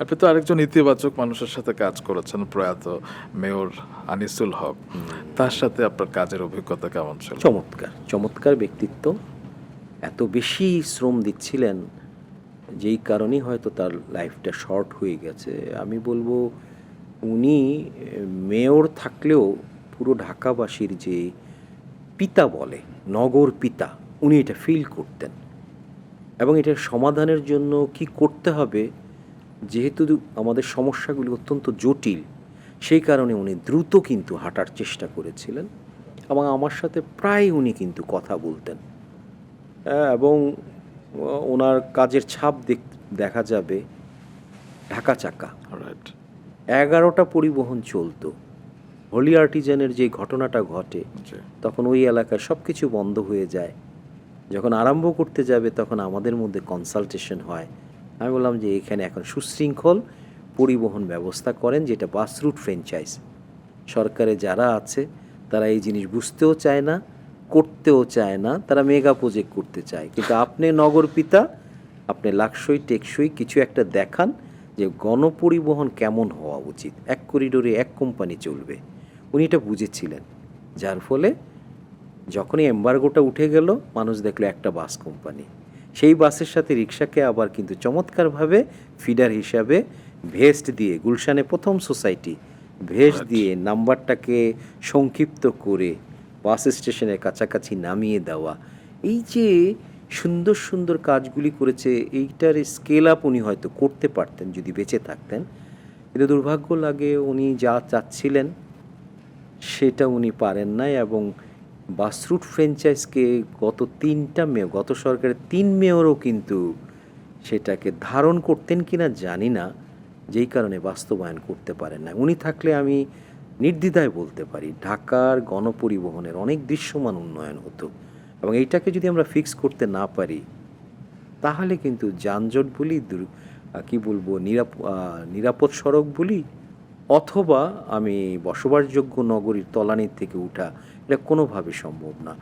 আপনি তো আরেকজন ইতিবাচক মানুষের সাথে কাজ করেছেন, প্রয়াত মেয়র আনিসুল হক। তার সাথে আপনার কাজের অভিজ্ঞতা কেমন ছিল? চমৎকার, চমৎকার ব্যক্তিত্ব। এত বেশি শ্রম দিচ্ছিলেন, যেই কারণেই হয়তো তার লাইফটা শর্ট হয়ে গেছে। আমি বলব উনি মেয়র থাকলেও পুরো ঢাকাবাসীর যে পিতা বলে, নগর পিতা, উনি এটা ফিল করতেন। এবং এটার সমাধানের জন্য কি করতে হবে, যেহেতু আমাদের সমস্যাগুলি অত্যন্ত জটিল, সেই কারণে উনি দ্রুত কিন্তু হাঁটার চেষ্টা করেছিলেন এবং আমার সাথে প্রায় উনি কিন্তু কথা বলতেন। এবং ওনার কাজের ছাপ দেখা যাবে ঢাকা চাকা। রাইট। 11টা পরিবহন চলতো। হোলি আর্টিজানের যে ঘটনাটা ঘটে, জি। তখন ওই এলাকায় সব কিছু বন্ধ হয়ে যায়। যখন আরম্ভ করতে যাবে তখন আমাদের মধ্যে কনসালটেশন হয়। আমি বললাম যে এখানে এখন সুশৃঙ্খল পরিবহন ব্যবস্থা করেন, যেটা বাস রুট ফ্র্যাঞ্চাইজ। সরকারে যারা আছে তারা এই জিনিস বুঝতেও চায় না, করতেও চায় না, তারা মেগা প্রজেক্ট করতে চায়। কিন্তু আপনি নগর পিতা, আপনি লাকসই টেকসই কিছু একটা দেখান যে গণপরিবহন কেমন হওয়া উচিত, এক করিডোরে এক কোম্পানি চলবে। উনি এটা বুঝেছিলেন, যার ফলে যখনই এম্বার্গোটা উঠে গেল, মানুষ দেখলো একটা বাস কোম্পানি। সেই বাসের সাথে রিক্সাকে আবার কিন্তু চমৎকারভাবে ফিডার হিসাবে ভেস্ট দিয়ে, গুলশানে প্রথম সোসাইটি, ভেস্ট Right. দিয়ে নাম্বারটাকে সংক্ষিপ্ত করে বাস স্টেশনের কাছাকাছি নামিয়ে দেওয়া, এই যে সুন্দর সুন্দর কাজগুলি করেছে, এইটার স্কেল আপ উনি হয়তো করতে পারতেন যদি বেঁচে থাকতেন। কিন্তু দুর্ভাগ্য লাগে উনি যা চাচ্ছিলেন সেটা উনি পারেন নাই। এবং বাসরুট ফ্র্যাঞ্চাইজকে গত সরকারের 3 মেয়রও কিন্তু সেটাকে ধারণ করতেন কিনা জানি না, যেই কারণে বাস্তবায়ন করতে পারেন না। উনি থাকলে আমি নির্দ্বিধায় বলতে পারি ঢাকার গণপরিবহনের অনেক দৃশ্যমান উন্নয়ন হতো। এবং এইটাকে যদি আমরা ফিক্স করতে না পারি, তাহলে কিন্তু যানজট বলি, কি বলবো, নিরাপদ সড়ক বলি, অথবা আমি বসবাসযোগ্য নগরীর তলানির থেকে উঠা, এটা কোনোভাবে সম্ভব না।